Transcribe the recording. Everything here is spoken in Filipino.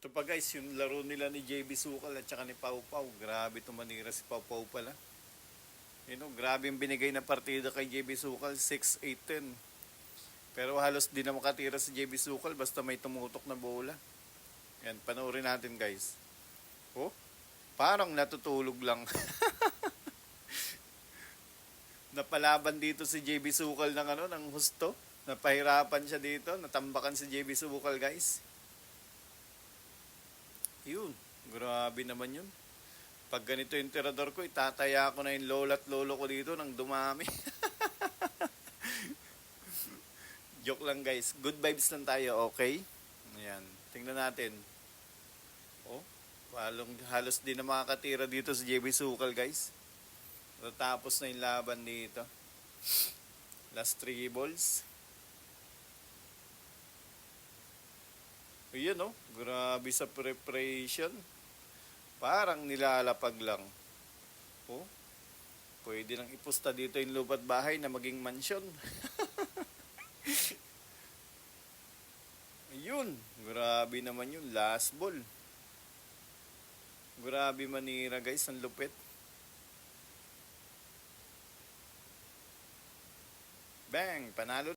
Ito pa guys, yung laro nila ni JB Sukal at saka ni Pau Pau. Grabe tumanira si Pau Pau pala. Grabe yung binigay na partida kay JB Sukal, 6-8-10. Pero halos di na makatira si JB Sukal basta may tumutok na bola. Yan, panoorin natin guys. Oh, parang natutulog lang. Napalaban dito si JB Sukal ng husto. Napahirapan siya dito, natambakan si JB Sukal guys. Yun, grabe naman yun. Pag ganito yung tirador ko, itataya ko na yung lola at lolo ko dito ng dumami. Joke lang guys. Good vibes lang tayo, okay? Ayan, tingnan natin. Oh, halos di na makakatira dito si JB Sukal guys. Tapos na yung laban dito. Last 3 balls. Ayan grabe sa preparation. Parang nilalapag lang. Oh, pwede nang ipusta dito yung lupat bahay na maging mansyon. Ayun, grabe naman yun. Last ball. Grabe manira guys, ang lupit. Bang, panalo.